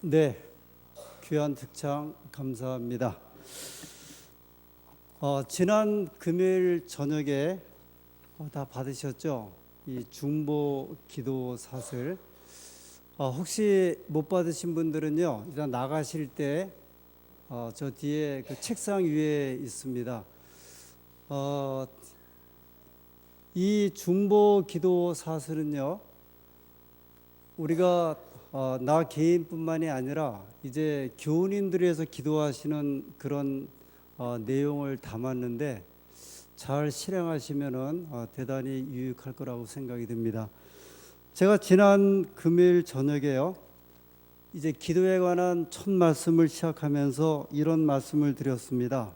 네, 귀한 특창 감사합니다. 지난 금요일 저녁에 다 받으셨죠? 이 중보 기도 사슬. 혹시 못 받으신 분들은요, 일단 나가실 때 저 뒤에 그 책상 위에 있습니다. 이 중보 기도 사슬은요, 우리가 나 개인뿐만이 아니라 이제 교우님들에서 기도하시는 그런 내용을 담았는데 잘 실행하시면은 대단히 유익할 거라고 생각이 듭니다. 제가 지난 금요일 저녁에요, 이제 기도에 관한 첫 말씀을 시작하면서 이런 말씀을 드렸습니다.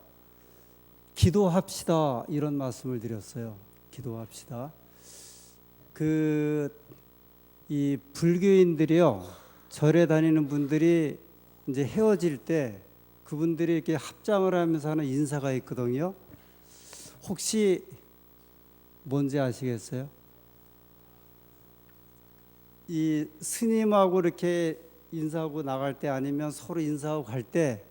기도합시다, 이런 말씀을 드렸어요. 기도합시다. 이 불교인들이요, 절에 다니는 분들이 이제 헤어질 때 그분들이 이렇게 합장을 하면서 하는 인사가 있거든요. 혹시 뭔지 아시겠어요? 이 스님하고 이렇게 인사하고 나갈 때 아니면 서로 인사하고 갈 때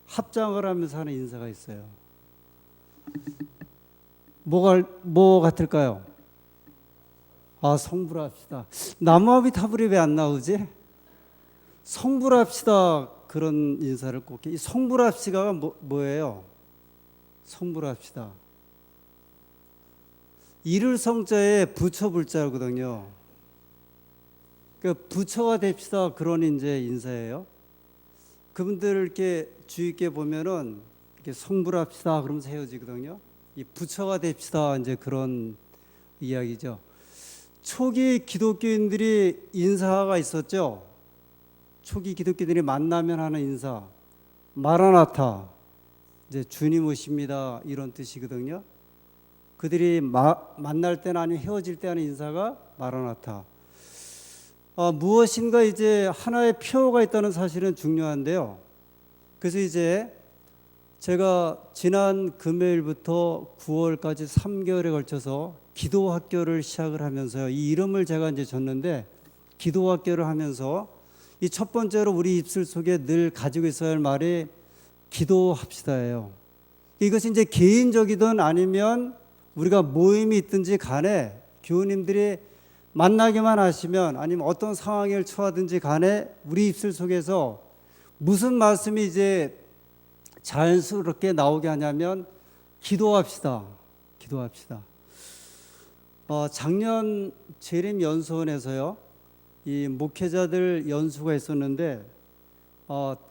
합장을 하면서 하는 인사가 있어요. 뭐 같을까요? 성불합시다. 나무아비 타불이 왜 안 나오지? 성불합시다, 그런 인사를 꼭 해. 이 성불합시다가 뭐예요? 성불합시다. 이를 성자에 부처 불자거든요. 그러니까 부처가 됩시다, 그런 이제 인사예요. 그분들 이렇게 주의 있게 보면은 이렇게 성불합시다 그러면서 헤어지거든요. 이 부처가 됩시다, 이제 그런 이야기죠. 초기 기독교인들이 인사가 있었죠. 초기 기독교인들이 만나면 하는 인사, 마라나타, 이제 주님 오십니다, 이런 뜻이거든요. 그들이 만날 때나 아니면 헤어질 때 하는 인사가 마라나타. 무엇인가 이제 하나의 표어가 있다는 사실은 중요한데요. 그래서 이제 제가 지난 금요일부터 9월까지 3개월에 걸쳐서 기도학교를 시작을 하면서요, 이 이름을 제가 이제 줬는데, 기도학교를 하면서 이 첫 번째로 우리 입술 속에 늘 가지고 있어야 할 말이 기도합시다예요. 이것이 이제 개인적이든 아니면 우리가 모임이 있든지 간에 교우님들이 만나기만 하시면 아니면 어떤 상황에 처하든지 간에 우리 입술 속에서 무슨 말씀이 이제 자연스럽게 나오게 하냐면 기도합시다. 기도합시다. 작년 재림연수원에서요, 이 목회자들 연수가 있었는데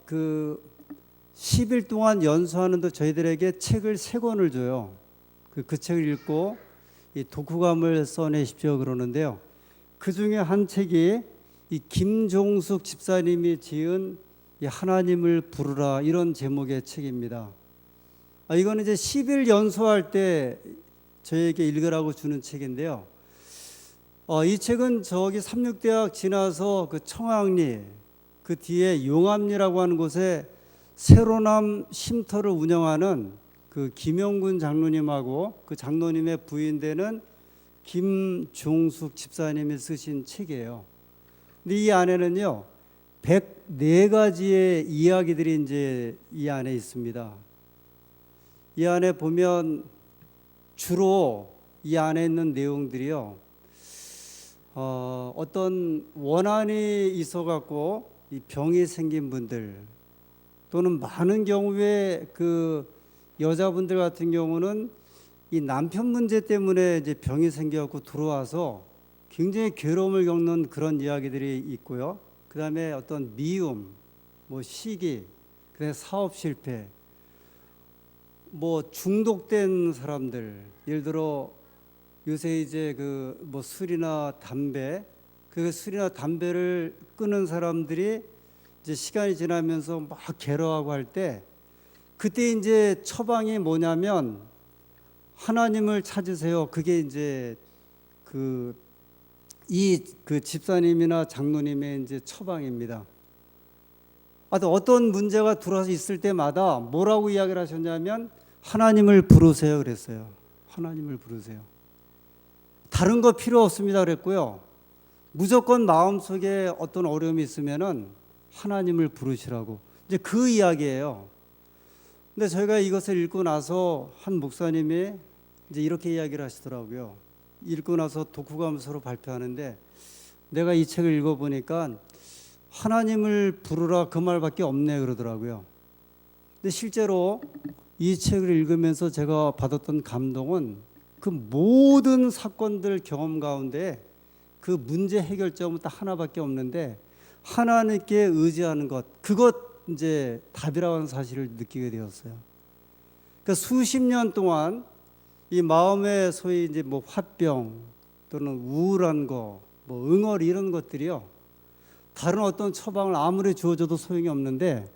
그 10일 동안 연수하는데 저희들에게 책을 3권을 줘요. 그 책을 읽고 이 독후감을 써내십시오 그러는데요. 그 중에 한 책이 이 김종숙 집사님이 지은 이 하나님을 부르라, 이런 제목의 책입니다. 이거는 이제 10일 연수할 때 저에게 읽으라고 주는 책인데요. 이 책은 저기 삼육대학 지나서 그 청학리 그 뒤에 용암리라고 하는 곳에 새로남 쉼터를 운영하는 그 김영군 장로님하고 그 장로님의 부인 되는 김종숙 집사님이 쓰신 책이에요. 근데 이 안에는요, 104가지의 이야기들이 이제 이 안에 있습니다. 이 안에 보면 주로 이 안에 있는 내용들이요, 어떤 원한이 있어 갖고 이 병이 생긴 분들, 또는 많은 경우에 그 여자분들 같은 경우는 이 남편 문제 때문에 이제 병이 생겨갖고 들어와서 굉장히 괴로움을 겪는 그런 이야기들이 있고요. 그 다음에 어떤 미움, 뭐 시기, 그다음에 사업 실패, 뭐 중독된 사람들, 예를 들어 요새 이제 그 뭐 술이나 담배, 그 술이나 담배를 끊은 사람들이 이제 시간이 지나면서 막 괴로워하고 할 때, 그때 이제 처방이 뭐냐면 하나님을 찾으세요. 그게 이제 그 집사님이나 장로님의 이제 처방입니다. 어떤 문제가 들어와서 있을 때마다 뭐라고 이야기를 하셨냐면 하나님을 부르세요 그랬어요. 하나님을 부르세요. 다른 거 필요 없습니다 그랬고요. 무조건 마음속에 어떤 어려움이 있으면은 하나님을 부르시라고. 이제 그 이야기예요. 근데 저희가 이것을 읽고 나서 한 목사님이 이제 이렇게 이야기를 하시더라고요. 읽고 나서 독후감서로 발표하는데 내가 이 책을 읽어보니까 하나님을 부르라 그 말밖에 없네 그러더라고요. 근데 실제로 이 책을 읽으면서 제가 받았던 감동은 그 모든 사건들 경험 가운데 그 문제 해결점은 딱 하나밖에 없는데 하나님께 의지하는 것, 그것 이제 답이라고 하는 사실을 느끼게 되었어요. 그러니까 수십 년 동안 이 마음의 소위 이제 뭐 화병 또는 우울한 거, 뭐 응어리 이런 것들이요. 다른 어떤 처방을 아무리 주어줘도 소용이 없는데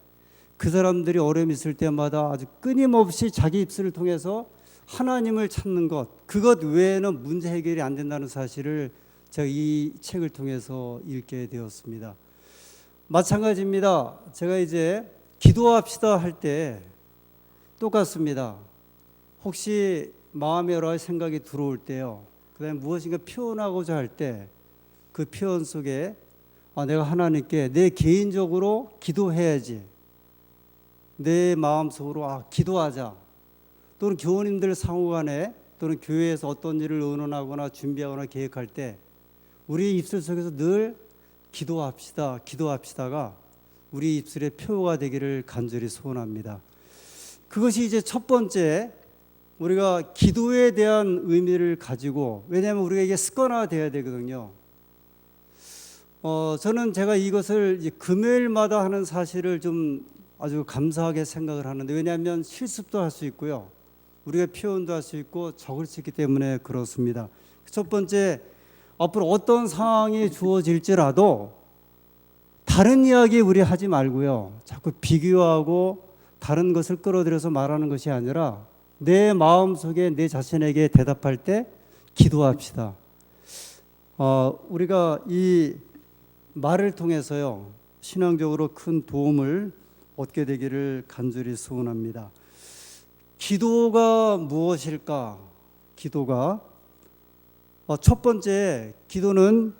그 사람들이 어려움이 있을 때마다 아주 끊임없이 자기 입술을 통해서 하나님을 찾는 것, 그것 외에는 문제 해결이 안 된다는 사실을 제가 이 책을 통해서 읽게 되었습니다. 마찬가지입니다. 제가 이제 기도합시다 할 때 똑같습니다. 혹시 마음에 여러 가지 생각이 들어올 때요. 그다음에 무엇인가 표현하고자 할 때 그 표현 속에 내가 하나님께 내 개인적으로 기도해야지. 내 마음속으로 기도하자. 또는 교우님들 상호간에 또는 교회에서 어떤 일을 의논하거나 준비하거나 계획할 때 우리 입술 속에서 늘 기도합시다. 기도합시다가 우리 입술의 표가 되기를 간절히 소원합니다. 그것이 이제 첫 번째 우리가 기도에 대한 의미를 가지고, 왜냐하면 우리가 이게 습관화돼야 되거든요. 저는 제가 이것을 이제 금요일마다 하는 사실을 좀 아주 감사하게 생각을 하는데, 왜냐하면 실습도 할 수 있고요. 우리가 표현도 할 수 있고 적을 수 있기 때문에 그렇습니다. 첫 번째, 앞으로 어떤 상황이 주어질지라도 다른 이야기 우리 하지 말고요. 자꾸 비교하고 다른 것을 끌어들여서 말하는 것이 아니라 내 마음속에 내 자신에게 대답할 때 기도합시다. 우리가 이 말을 통해서요, 신앙적으로 큰 도움을 얻게 되기를 간절히 소원합니다. 기도가 무엇일까? 기도가 첫 번째, 기도는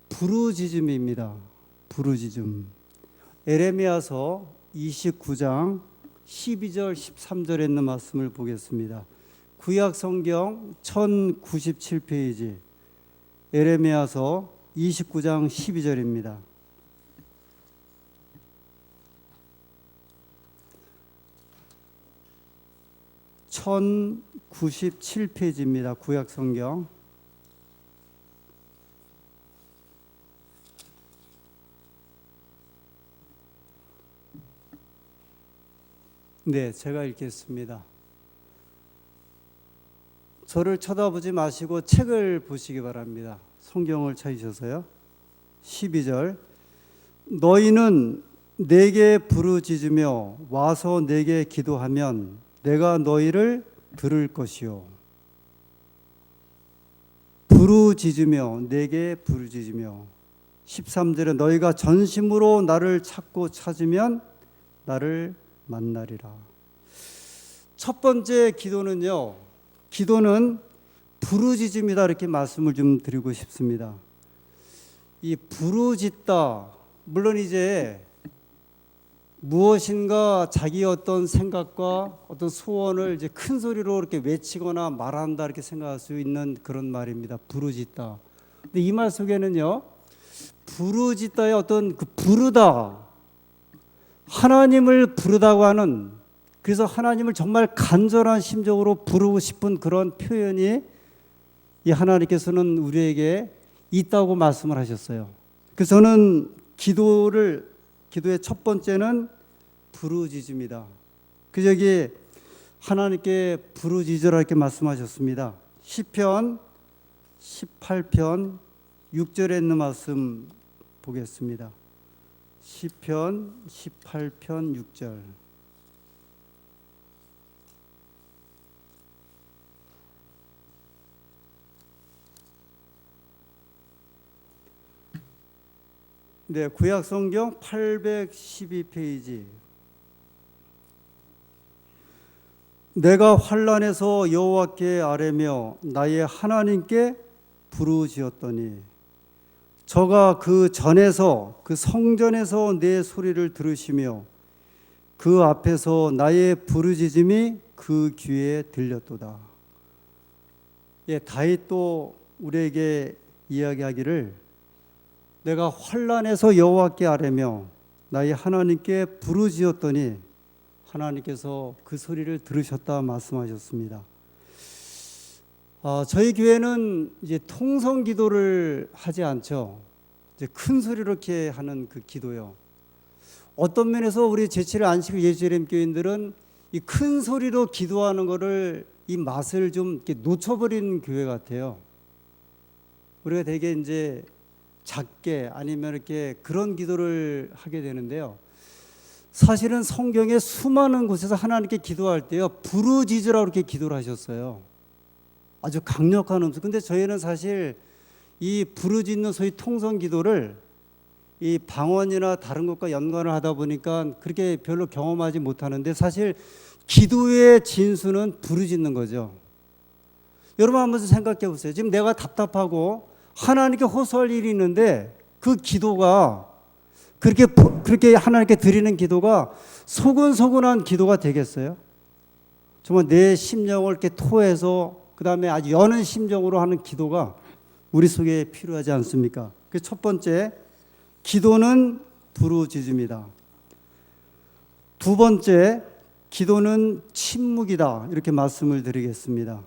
부르짖음입니다. 부르짖음. 에레미야서 29장 12절 13절에 있는 말씀을 보겠습니다. 구약 성경 1097페이지 에레미야서 29장 12절입니다. (1097페이지입니다) 구약 성경. 네, 제가 읽겠습니다. 저를 쳐다보지 마시고 책을 보시기 바랍니다. 성경을 찾으셔서요. 12절. 너희는 내게 부르짖으며 와서 내게 기도하면 내가 너희를 들을 것이요. 부르짖으며 내게 부르짖으며. 13절에 너희가 전심으로 나를 찾고 찾으면 나를 만나리라. 첫 번째 기도는요, 기도는 부르짖음이다, 이렇게 말씀을 좀 드리고 싶습니다. 이 부르짖다, 물론 이제 무엇인가 자기 어떤 생각과 어떤 소원을 이제 큰 소리로 이렇게 외치거나 말한다, 이렇게 생각할 수 있는 그런 말입니다. 부르짖다. 근데 이 말 속에는요, 부르짖다의 어떤 그 부르다, 하나님을 부르다고 하는, 그래서 하나님을 정말 간절한 심정으로 부르고 싶은 그런 표현이 이 하나님께서는 우리에게 있다고 말씀을 하셨어요. 그래서 저는 기도의 첫 번째는 부르짖음이다. 그 여기 하나님께 부르짖으라 이렇게 말씀하셨습니다. 시편 18편 6절에 있는 말씀 보겠습니다. 시편 18편 6절. 네, 구약 성경 812페이지. 내가 환난에서 여호와께 아뢰며 나의 하나님께 부르짖었더니 저가 그 전에서 그 성전에서 내 소리를 들으시며 그 앞에서 나의 부르짖음이 그 귀에 들렸도다. 예, 다윗도 우리에게 이야기하기를 내가 환난에서 여호와께 아뢰며 나의 하나님께 부르짖었더니 하나님께서 그 소리를 들으셨다 말씀하셨습니다. 저희 교회는 이제 통성 기도를 하지 않죠. 이제 큰 소리로 이렇게 하는 그 기도요. 어떤 면에서 우리 제7일 안식 예수님 교인들은 이 큰 소리로 기도하는 거를 이 맛을 좀 이렇게 놓쳐버린 교회 같아요. 우리가 되게 이제 작게 아니면 이렇게 그런 기도를 하게 되는데요. 사실은 성경에 수많은 곳에서 하나님께 기도할 때요, 부르짖으라고 이렇게 기도를 하셨어요. 아주 강력한 음성. 근데 저희는 사실 이 부르짖는 소위 통성 기도를 이 방언이나 다른 것과 연관을 하다 보니까 그렇게 별로 경험하지 못하는데, 사실 기도의 진수는 부르짖는 거죠. 여러분 한번 생각해 보세요. 지금 내가 답답하고 하나님께 호소할 일이 있는데 그 기도가 그렇게 하나님께 드리는 기도가 소근소근한 기도가 되겠어요? 정말 내 심령을 이렇게 토해서 그 다음에 아주 여는 심정으로 하는 기도가 우리 속에 필요하지 않습니까? 그 첫 번째, 기도는 부르짖음이다. 두 번째, 기도는 침묵이다. 이렇게 말씀을 드리겠습니다.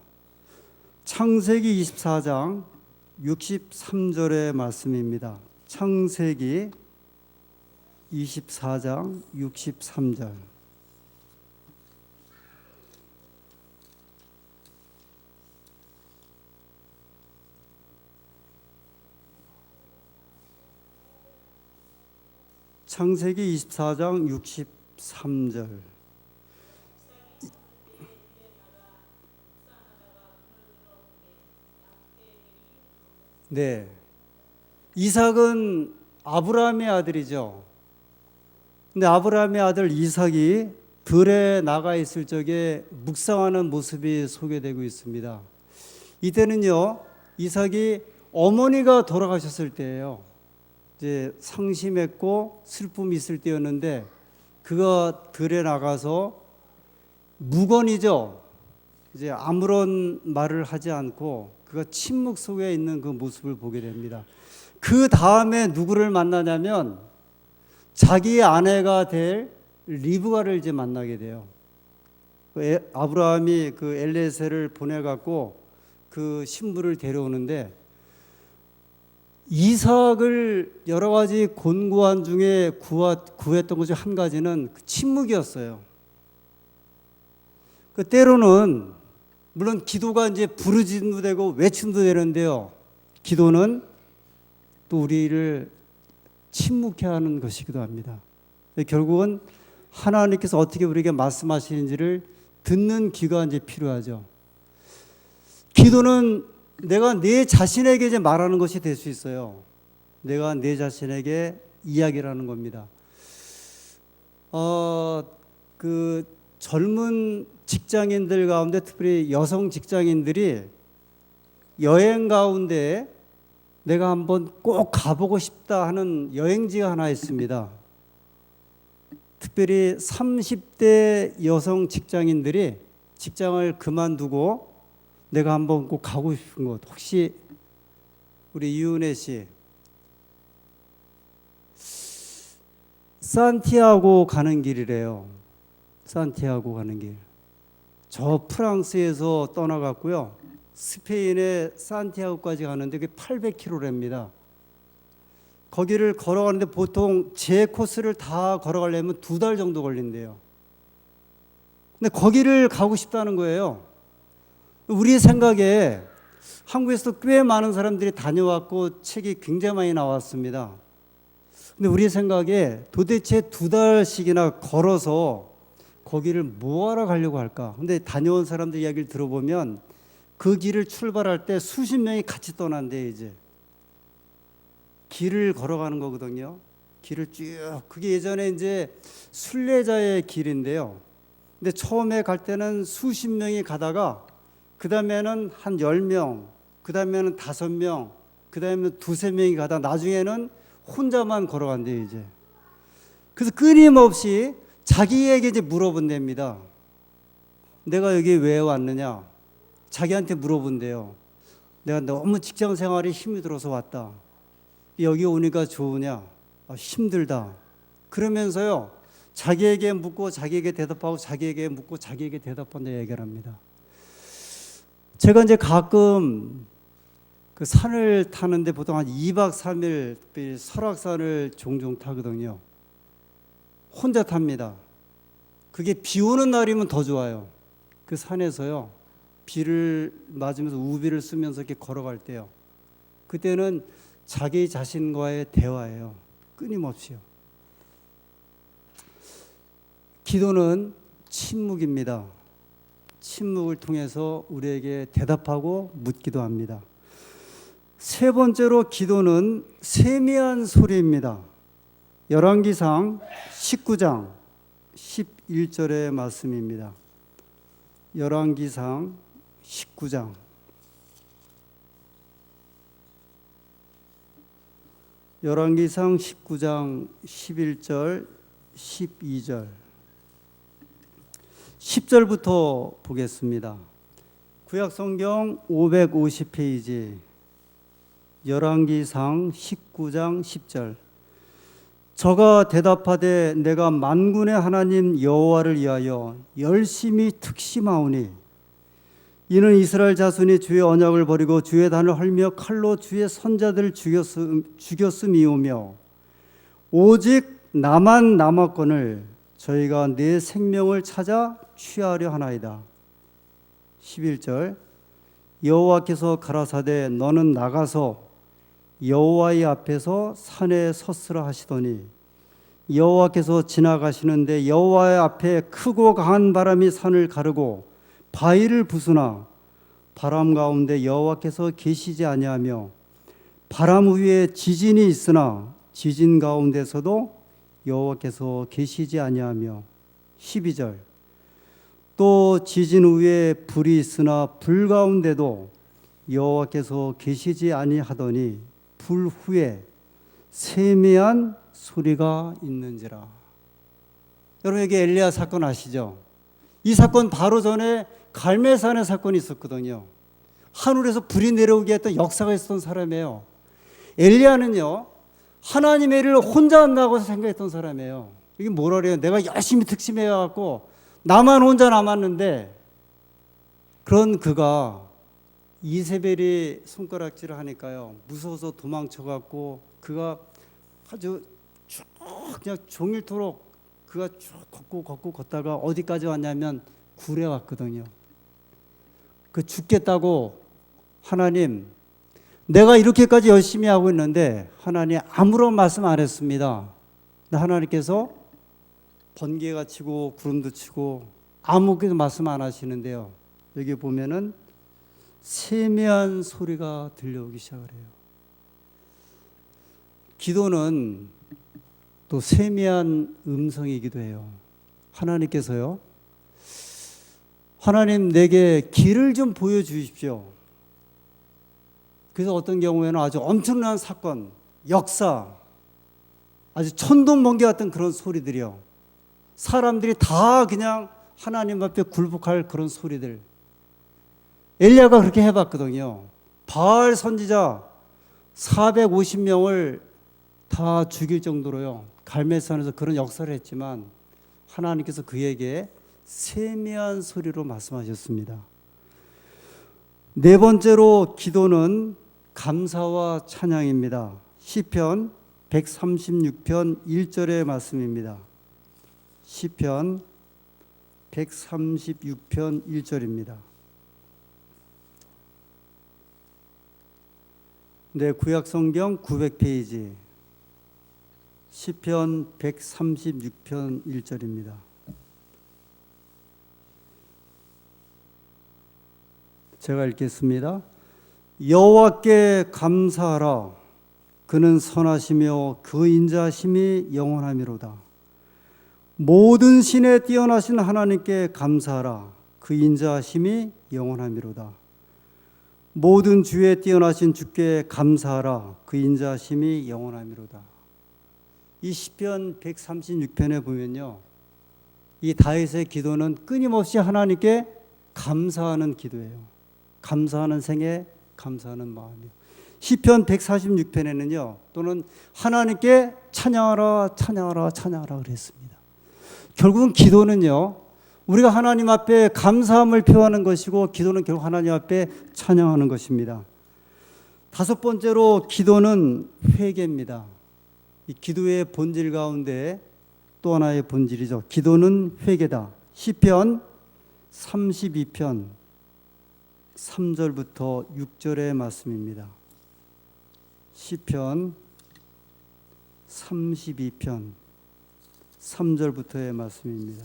창세기 24장 63절의 말씀입니다. 창세기 24장 63절. 창세기 24장 63절. 네. 이삭은 아브라함의 아들이죠. 근데 아브라함의 아들 이삭이 들에 나가 있을 적에 묵상하는 모습이 소개되고 있습니다. 이때는요, 이삭이 어머니가 돌아가셨을 때예요. 이제 상심했고 슬픔이 있을 때였는데, 그가 들에 나가서 무건이죠. 이제 아무런 말을 하지 않고 그가 침묵 속에 있는 그 모습을 보게 됩니다. 그 다음에 누구를 만나냐면 자기의 아내가 될 리브가를 이제 만나게 돼요. 아브라함이 그 엘리에셀을 보내갖고 그 신부를 데려오는데, 이삭을 여러 가지 곤고한 중에 구했던 것 중 한 가지는 그 침묵이었어요. 그 때로는 물론 기도가 이제 부르짖음도 되고 외침도 되는데요, 기도는 또 우리를 침묵해 하는 것이기도 합니다. 결국은 하나님께서 어떻게 우리에게 말씀하시는지를 듣는 귀가 이제 필요하죠. 기도는 내가 내 자신에게 이제 말하는 것이 될 수 있어요. 내가 내 자신에게 이야기를 하는 겁니다. 그 젊은 직장인들 가운데 특별히 여성 직장인들이 여행 가운데 내가 한번 꼭 가보고 싶다 하는 여행지가 하나 있습니다. 특별히 30대 여성 직장인들이 직장을 그만두고 내가 한번 꼭 가고 싶은 곳, 혹시 우리 이은혜 씨, 산티아고 가는 길이래요. 산티아고 가는 길. 저 프랑스에서 떠나갔고요, 스페인의 산티아고까지 가는데 그게 800km랍니다. 거기를 걸어가는데 보통 제 코스를 다 걸어가려면 2달 정도 걸린대요. 근데 거기를 가고 싶다는 거예요. 우리 생각에 한국에서도 꽤 많은 사람들이 다녀왔고 책이 굉장히 많이 나왔습니다. 근데 우리 생각에 도대체 2달씩이나 걸어서 거기를 뭐하러 가려고 할까? 근데 다녀온 사람들 이야기를 들어보면 그 길을 출발할 때 수십 명이 같이 떠난대. 이제 길을 걸어가는 거거든요. 길을 쭉. 그게 예전에 이제 순례자의 길인데요. 근데 처음에 갈 때는 수십 명이 가다가 그 다음에는 한 10명, 그 다음에는 5명, 그 다음에 두세 명이 가다 나중에는 혼자만 걸어간대요, 이제. 그래서 끊임없이 자기에게 이제 물어본답니다. 내가 여기 왜 왔느냐? 자기한테 물어본대요. 내가 너무 직장 생활에 힘이 들어서 왔다. 여기 오니까 좋으냐? 힘들다. 그러면서요, 자기에게 묻고 자기에게 대답하고 자기에게 묻고 자기에게 대답한다 얘기를 합니다. 제가 이제 가끔 그 산을 타는데 보통 한 2박 3일 특별히 설악산을 종종 타거든요. 혼자 탑니다. 그게 비 오는 날이면 더 좋아요. 그 산에서요, 비를 맞으면서 우비를 쓰면서 이렇게 걸어갈 때요. 그때는 자기 자신과의 대화예요. 끊임없이요. 기도는 침묵입니다. 침묵을 통해서 우리에게 대답하고 묻기도 합니다. 세 번째로 기도는 세미한 소리입니다. 열왕기상 19장 11절의 말씀입니다. 열왕기상 19장 열왕기상 19장 11절 12절 10절부터 보겠습니다. 구약성경 550페이지 열왕기상 19장 10절. 저가 대답하되 내가 만군의 하나님 여호와를 위하여 열심히 특심하오니 이는 이스라엘 자손이 주의 언약을 버리고 주의 단을 헐며 칼로 주의 선자들을 죽였음이오며 오직 나만 남았거늘 저희가 내 생명을 찾아 취하려 하나이다. 11절. 여호와께서 가라사대 너는 나가서 여호와의 앞에서 산에 섰으라 하시더니 여호와께서 지나가시는데 여호와의 앞에 크고 강한 바람이 산을 가르고 바위를 부수나 바람 가운데 여호와께서 계시지 아니하며 바람 위에 지진이 있으나 지진 가운데서도 여호와께서 계시지 아니하며 12절. 또 지진 후에 불이 있으나 불 가운데도 여호와께서 계시지 아니하더니 불 후에 세미한 소리가 있는지라. 여러분 여기 엘리야 사건 아시죠? 이 사건 바로 전에 갈멜산의 사건이 있었거든요. 하늘에서 불이 내려오게 했던 역사가 있었던 사람이에요. 엘리야는요 하나님의 일을 혼자 한다고 생각했던 사람이에요. 이게 뭐라 그래요? 내가 열심히 특심해갖고 나만 혼자 남았는데, 그런 그가 이세벨이 손가락질을 하니까요 무서워서 도망쳐갖고 그가 아주 쭉 그냥 종일토록 그가 쭉 걷고 걷다가 어디까지 왔냐면 굴에 왔거든요. 그 죽겠다고 하나님 내가 이렇게까지 열심히 하고 있는데 하나님 아무런 말씀 안 했습니다. 하나님께서 번개가 치고 구름도 치고 아무것도 말씀 안 하시는데요. 여기 보면은 세미한 소리가 들려오기 시작을 해요. 기도는 또 세미한 음성이기도 해요. 하나님께서요, 하나님 내게 길을 좀 보여주십시오. 그래서 어떤 경우에는 아주 엄청난 사건, 역사, 아주 천둥번개 같은 그런 소리들이요. 사람들이 다 그냥 하나님 앞에 굴복할 그런 소리들. 엘리야가 그렇게 해봤거든요. 바알 선지자 450명을 다 죽일 정도로요. 갈멜산에서 그런 역사를 했지만 하나님께서 그에게 세미한 소리로 말씀하셨습니다. 네 번째로 기도는 감사와 찬양입니다. 시편 136편 1절의 말씀입니다. 시편 136편 1절입니다. 네, 구약성경 900페이지 시편 136편 1절입니다. 제가 읽겠습니다. 여호와께 감사하라. 그는 선하시며 그 인자하심이 영원하미로다. 모든 신에 뛰어나신 하나님께 감사하라. 그 인자하심이 영원하미로다. 모든 주에 뛰어나신 주께 감사하라. 그 인자심이 영원함이로다. 이 시편 136편에 보면요, 이 다윗의 기도는 끊임없이 하나님께 감사하는 기도예요. 감사하는 생애, 감사하는 마음이요. 시편 146편에는요, 또는 하나님께 찬양하라, 찬양하라, 찬양하라 그랬습니다. 결국은 기도는요, 우리가 하나님 앞에 감사함을 표하는 것이고, 기도는 결국 하나님 앞에 찬양하는 것입니다. 다섯 번째로 기도는 회개입니다. 이 기도의 본질 가운데 또 하나의 본질이죠. 기도는 회개다. 시편 32편 3절부터 6절의 말씀입니다. 시편 32편 3절부터의 말씀입니다.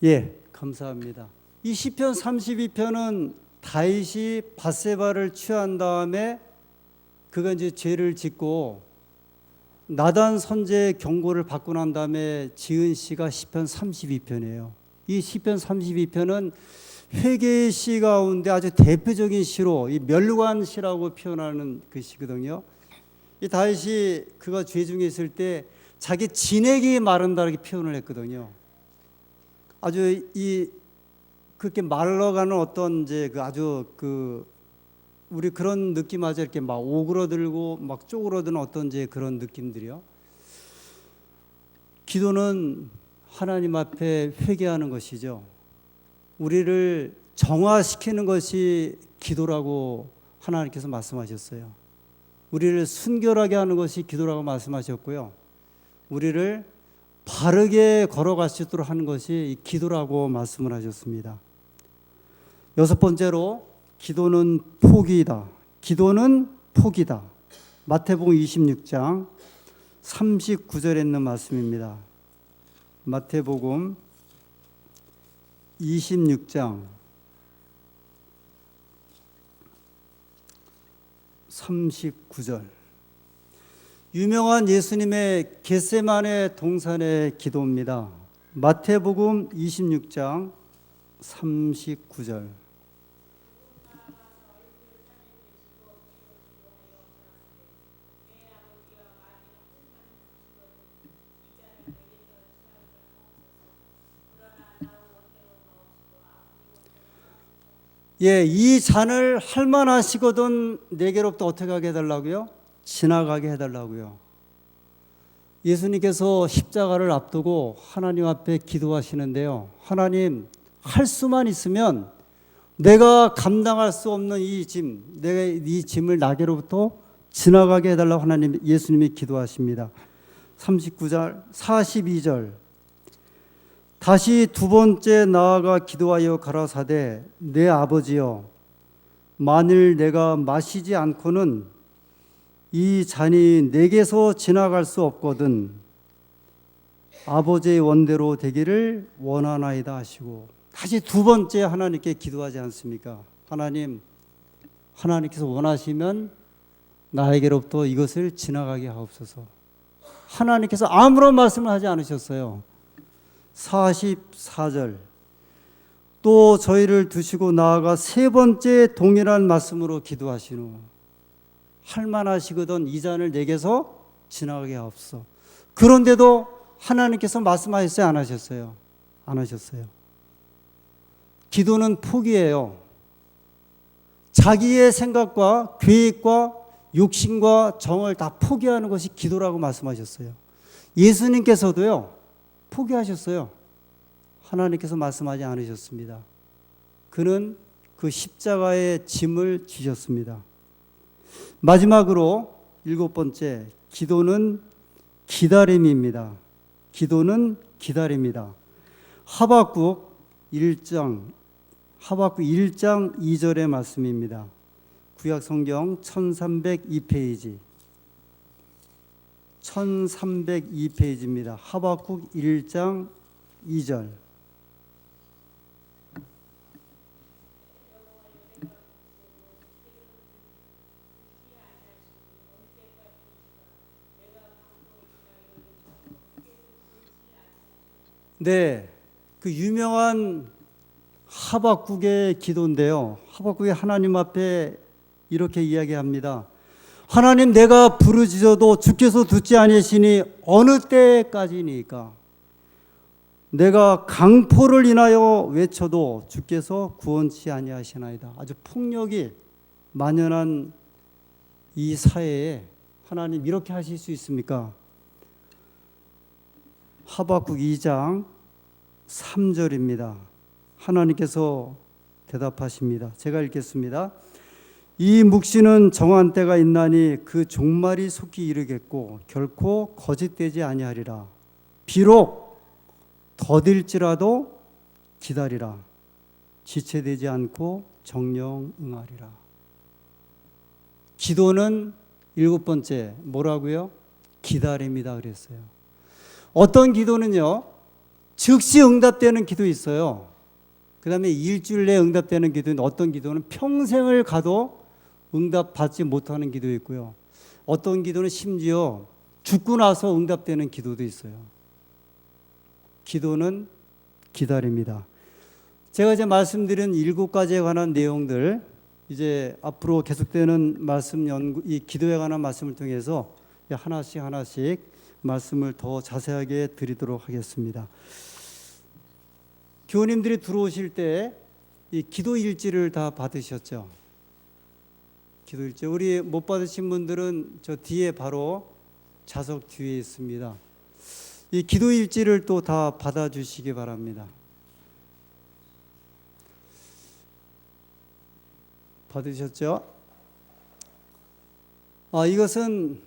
예, 감사합니다. 이 시편 32편은 다윗이 밧세바를 취한 다음에 그가 이제 죄를 짓고 나단 선지의 경고를 받고 난 다음에 지은 시가 시편 32편이에요. 이 시편 32편은 회개의 시 가운데 아주 대표적인 시로, 이 멸관시라고 표현하는 그 시거든요. 이 다윗이 그가 죄 중에 있을 때 자기 진액이 마른다 이렇게 표현을 했거든요. 아주 그렇게 말러가는 어떤 이제 아주 우리 그런 느낌마저 이렇게 막 오그러들고 막 쪼그러드는 어떤 이제 그런 느낌들이요. 기도는 하나님 앞에 회개하는 것이죠. 우리를 정화시키는 것이 기도라고 하나님께서 말씀하셨어요. 우리를 순결하게 하는 것이 기도라고 말씀하셨고요. 우리를 바르게 걸어갈 수 있도록 하는 것이 기도라고 말씀을 하셨습니다. 여섯 번째로 기도는 포기이다. 기도는 포기다. 마태복음 26장 39절에 있는 말씀입니다. 마태복음 26장 39절. 유명한 예수님의 겟세마네 동산의 기도입니다. 마태복음 26장 39절. 예, 이 잔을 할만하시거든 내게로부터 어떻게 하게 해달라고요? 지나가게 해달라고요. 예수님께서 십자가를 앞두고 하나님 앞에 기도하시는데요. 하나님, 할 수만 있으면 내가 감당할 수 없는 이 짐, 내가 이 짐을 나게로부터 지나가게 해달라고 예수님이 기도하십니다. 39절, 42절. 다시 두 번째 나아가 기도하여 가라사대 내 아버지여, 만일 내가 마시지 않고는 이 잔이 내게서 지나갈 수 없거든 아버지의 원대로 되기를 원하나이다 하시고, 다시 두 번째 하나님께 기도하지 않습니까? 하나님께서 원하시면 나에게로부터 이것을 지나가게 하옵소서. 하나님께서 아무런 말씀을 하지 않으셨어요. 44절. 또 저희를 두시고 나아가 세 번째 동일한 말씀으로 기도하신 후 할만하시거든 이 잔을 내게서 지나가게 하옵소서. 그런데도 하나님께서 말씀하셨어요? 안 하셨어요? 안 하셨어요. 기도는 포기예요. 자기의 생각과 계획과 욕심과 정을 다 포기하는 것이 기도라고 말씀하셨어요. 예수님께서도요, 포기하셨어요. 하나님께서 말씀하지 않으셨습니다. 그는 그 십자가의 짐을 지셨습니다. 마지막으로 일곱 번째, 기도는 기다림입니다. 기도는 기다림이다. 하박국 1장 2절의 말씀입니다. 구약 성경 1302페이지 1302페이지입니다. 하박국 1장 2절. 네, 그 유명한 하박국의 기도인데요. 하박국이 하나님 앞에 이렇게 이야기합니다. 하나님, 내가 부르짖어도 주께서 듣지 아니하시니 어느 때까지니까? 내가 강포를 인하여 외쳐도 주께서 구원치 아니하시나이다. 아주 폭력이 만연한 이 사회에 하나님 이렇게 하실 수 있습니까? 하박국 2장 3절입니다. 하나님께서 대답하십니다. 제가 읽겠습니다. 이 묵시는 정한 때가 있나니 그 종말이 속히 이르겠고 결코 거짓되지 아니하리라. 비록 더딜지라도 기다리라. 지체되지 않고 정령 응하리라. 기도는 7번째 뭐라고요? 기다림이다 그랬어요. 어떤 기도는요, 즉시 응답되는 기도 있어요. 그 다음에 일주일 내에 응답되는 기도는, 어떤 기도는 평생을 가도 응답받지 못하는 기도 있고요. 어떤 기도는 심지어 죽고 나서 응답되는 기도도 있어요. 기도는 기다립니다. 제가 이제 말씀드린 7가지에 관한 내용들, 이제 앞으로 계속되는 말씀 연구, 이 기도에 관한 말씀을 통해서 하나씩 말씀을 더 자세하게 드리도록 하겠습니다. 교우님들이 들어오실 때 이 기도 일지를 다 받으셨죠? 기도 일지. 우리 못 받으신 분들은 저 뒤에 바로 좌석 뒤에 있습니다. 이 기도 일지를 또 다 받아주시기 바랍니다. 받으셨죠? 이것은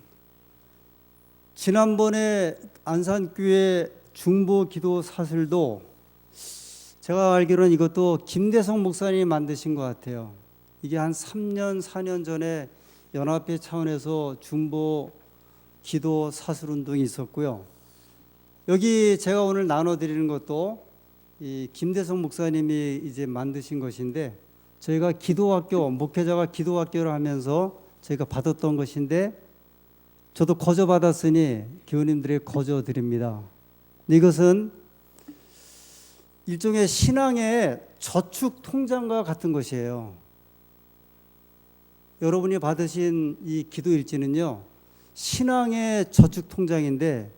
지난번에 안산교회 중보기도 사슬도 제가 알기로는 이것도 김대성 목사님이 만드신 것 같아요. 이게 한 3년, 4년 전에 연합회 차원에서 중보기도 사슬운동이 있었고요. 여기 제가 오늘 나눠드리는 것도 이 김대성 목사님이 이제 만드신 것인데, 저희가 기도학교, 목회자가 기도학교를 하면서 저희가 받았던 것인데, 저도 거저 받았으니 교우님들에게 거저 드립니다. 이것은 일종의 신앙의 저축 통장과 같은 것이에요. 여러분이 받으신 이 기도 일지는요, 신앙의 저축 통장인데,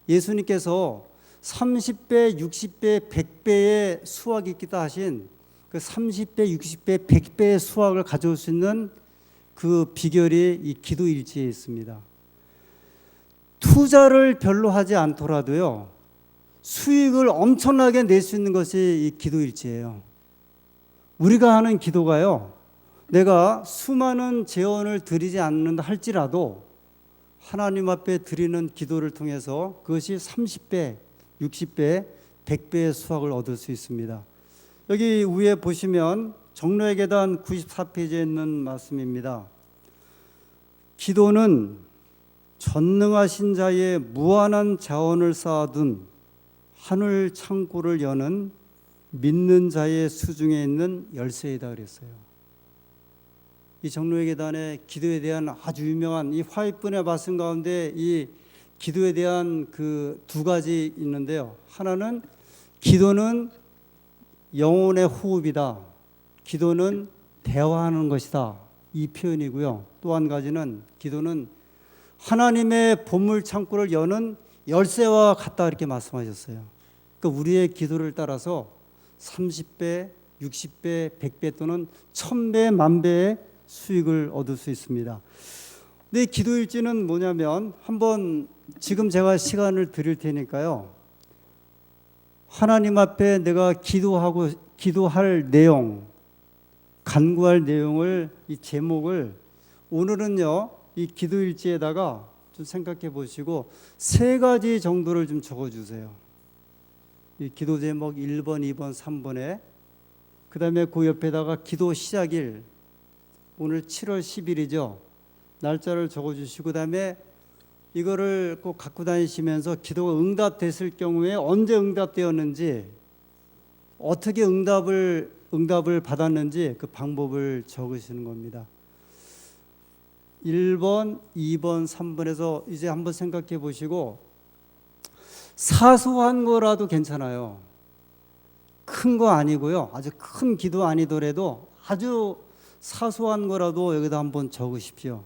예수님께서 30배, 60배, 100배의 수확이 있기도 하신 그 30배, 60배, 100배의 수확을 가져올 수 있는 그 비결이 이 기도 일지에 있습니다. 투자를 별로 하지 않더라도요, 수익을 엄청나게 낼 수 있는 것이 이 기도 일지예요. 우리가 하는 기도가요, 내가 수많은 재원을 드리지 않는다 할지라도 하나님 앞에 드리는 기도를 통해서 그것이 30배, 60배, 100배의 수확을 얻을 수 있습니다. 여기 위에 보시면 정로의 계단 94페이지에 있는 말씀입니다. 기도는 전능하신 자의 무한한 자원을 쌓아둔 하늘 창고를 여는 믿는 자의 수중에 있는 열쇠이다 그랬어요. 이 정로의 계단의 기도에 대한 아주 유명한 이 화입분의 말씀 가운데 이 기도에 대한 그 2가지 있는데요. 하나는 기도는 영혼의 호흡이다. 기도는 대화하는 것이다. 이 표현이고요. 또 한 가지는 기도는 하나님의 보물 창고를 여는 열쇠와 같다 이렇게 말씀하셨어요. 그러니까 우리의 기도를 따라서 30배, 60배, 100배 또는 1000배, 10,000배의 수익을 얻을 수 있습니다. 근데 기도일지는 뭐냐면, 한번 지금 제가 시간을 드릴 테니까요, 하나님 앞에 내가 기도할 내용, 간구할 내용을, 이 제목을 오늘은요 이 기도일지에다가 좀 생각해 보시고 3가지 정도를 좀 적어주세요. 이 기도 제목 1번, 2번, 3번에, 그 다음에 그 옆에다가 기도 시작일, 오늘 7월 10일이죠. 날짜를 적어주시고, 그 다음에 이거를 꼭 갖고 다니시면서 기도가 응답됐을 경우에 언제 응답되었는지, 어떻게 응답을 받았는지 그 방법을 적으시는 겁니다. 1번, 2번, 3번에서 이제 한번 생각해 보시고, 사소한 거라도 괜찮아요. 큰 거 아니고요. 아주 큰 기도 아니더라도 아주 사소한 거라도 여기다 한번 적으십시오.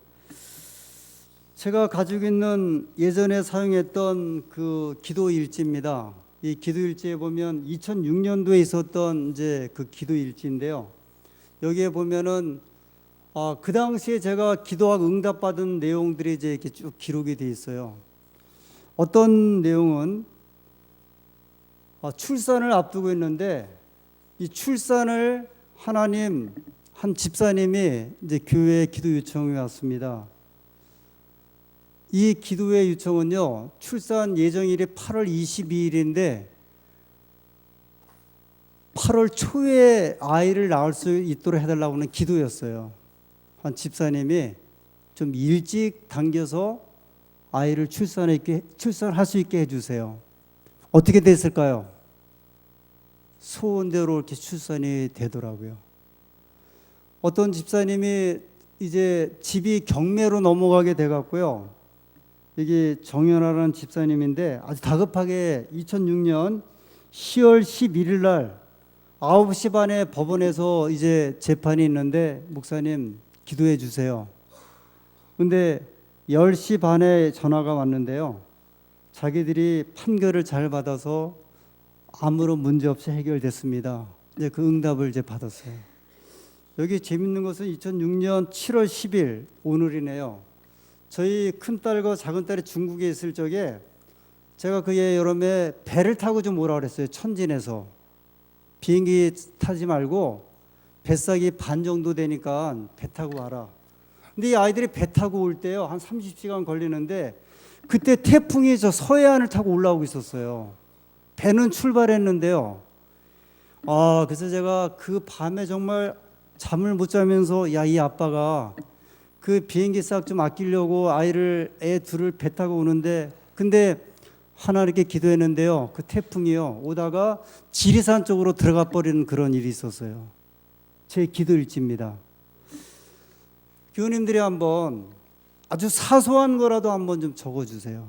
제가 가지고 있는 예전에 사용했던 그 기도 일지입니다. 이 기도 일지에 보면 2006년도에 있었던 이제 그 기도 일지인데요. 여기에 보면은 그 당시에 제가 기도하고 응답받은 내용들이 이제 이렇게 쭉 기록이 돼 있어요. 어떤 내용은 출산을 앞두고 있는데 이 출산을 하나님 한 집사님이 이제 교회에 기도 요청이 왔습니다. 이 기도의 요청은요, 출산 예정일이 8월 22일인데 8월 초에 아이를 낳을 수 있도록 해달라고 하는 기도였어요. 한 집사님이 좀 일찍 당겨서 아이를 출산할 수 있게 해주세요. 어떻게 됐을까요? 소원대로 이렇게 출산이 되더라고요. 어떤 집사님이 이제 집이 경매로 넘어가게 돼갖고요. 이게 정연아라는 집사님인데 아주 다급하게 2006년 10월 11일 날 9시 반에 법원에서 이제 재판이 있는데 목사님 기도해 주세요. 근데 10시 반에 전화가 왔는데요. 자기들이 판결을 잘 받아서 아무런 문제 없이 해결됐습니다. 이제 그 응답을 이제 받았어요. 여기 재밌는 것은 2006년 7월 10일 오늘이네요. 저희 큰딸과 작은딸이 중국에 있을 적에 제가 그해 여름에 배를 타고 좀 오라 그랬어요. 천진에서. 비행기 타지 말고 뱃삭이 반 정도 되니까 배 타고 와라. 근데 이 아이들이 배 타고 올 때요, 한 30시간 걸리는데 그때 태풍이 저 서해안을 타고 올라오고 있었어요. 배는 출발했는데요. 그래서 제가 그 밤에 정말 잠을 못 자면서 이 아빠가 그 비행기 싹 좀 아끼려고 애 둘을 배 타고 오는데, 근데 하나님께 기도했는데요. 그 태풍이요, 오다가 지리산 쪽으로 들어가 버리는 그런 일이 있었어요. 제 기도 일지입니다. 교우님들이 한번 아주 사소한 거라도 한번 좀 적어주세요.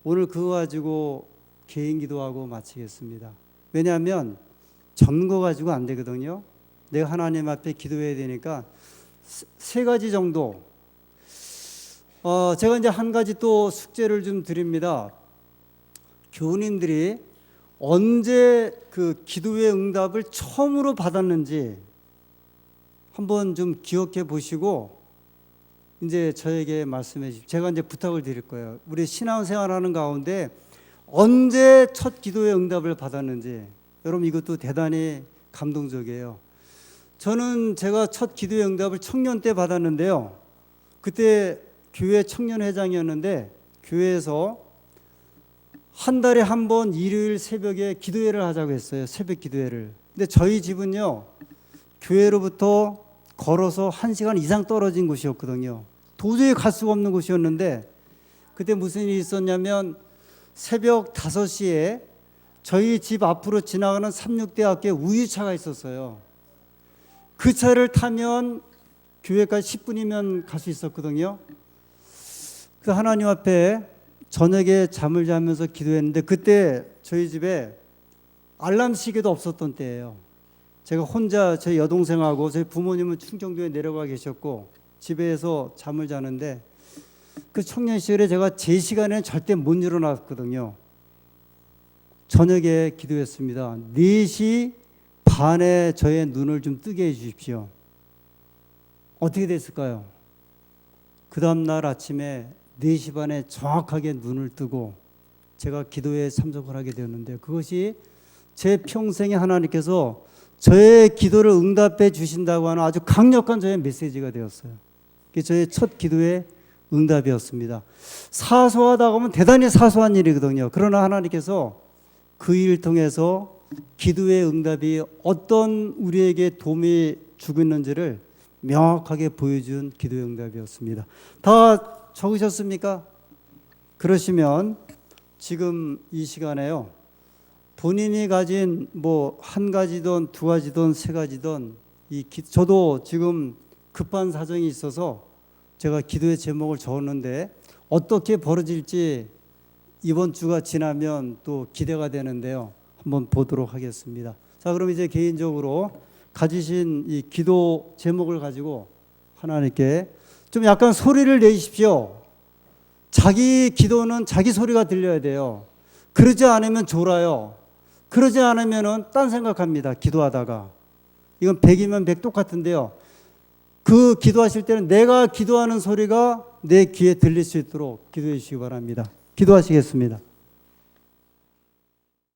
오늘 그거 가지고 개인 기도하고 마치겠습니다. 왜냐하면 적는 거 가지고 안 되거든요. 내가 하나님 앞에 기도해야 되니까 세 가지 정도. 제가 이제 한 가지 또 숙제를 좀 드립니다. 교우님들이 언제 그 기도의 응답을 처음으로 받았는지 한번 좀 기억해 보시고 이제 저에게 말씀해 주십시오. 제가 이제 부탁을 드릴 거예요. 우리 신앙생활하는 가운데 언제 첫 기도의 응답을 받았는지. 여러분 이것도 대단히 감동적이에요. 저는 제가 첫 기도의 응답을 청년 때 받았는데요. 그때 교회 청년회장이었는데 교회에서 한 달에 한 번 일요일 새벽에 기도회를 하자고 했어요. 새벽 기도회를. 근데 저희 집은요, 교회로부터 걸어서 1시간 이상 떨어진 곳이었거든요. 도저히 갈 수가 없는 곳이었는데 그때 무슨 일이 있었냐면 새벽 5시에 저희 집 앞으로 지나가는 삼육대학교에 우유차가 있었어요. 그 차를 타면 교회까지 10분이면 갈 수 있었거든요. 그 하나님 앞에 저녁에 잠을 자면서 기도했는데 그때 저희 집에 알람 시계도 없었던 때예요. 제가 혼자 저희 여동생하고 저희 부모님은 충청도에 내려가 계셨고 집에서 잠을 자는데 그 청년 시절에 제가 제 시간에는 절대 못 일어났거든요. 저녁에 기도했습니다. 4시 반에 저의 눈을 좀 뜨게 해 주십시오. 어떻게 됐을까요? 그 다음날 아침에 4시 반에 정확하게 눈을 뜨고 제가 기도에 참석을 하게 되었는데 그것이 제 평생에 하나님께서 저의 기도를 응답해 주신다고 하는 아주 강력한 저의 메시지가 되었어요. 그게 저의 첫 기도의 응답이었습니다. 사소하다고 하면 대단히 사소한 일이거든요. 그러나 하나님께서 그 일을 통해서 기도의 응답이 어떤 우리에게 도움이 주고 있는지를 명확하게 보여준 기도의 응답이었습니다. 다 적으셨습니까? 그러시면 지금 이 시간에요. 본인이 가진 뭐 한 가지든 두 가지든 세 가지든 저도 지금 급한 사정이 있어서 제가 기도의 제목을 적었는데 어떻게 벌어질지 이번 주가 지나면 또 기대가 되는데요. 한번 보도록 하겠습니다. 자, 그럼 이제 개인적으로 가지신 이 기도 제목을 가지고 하나님께 좀 약간 소리를 내십시오. 자기 기도는 자기 소리가 들려야 돼요. 그러지 않으면 졸아요. 그러지 않으면은 딴 생각합니다. 기도하다가. 이건 100이면 100 똑같은데요. 그 기도하실 때는 내가 기도하는 소리가 내 귀에 들릴 수 있도록 기도해 주시기 바랍니다. 기도하시겠습니다.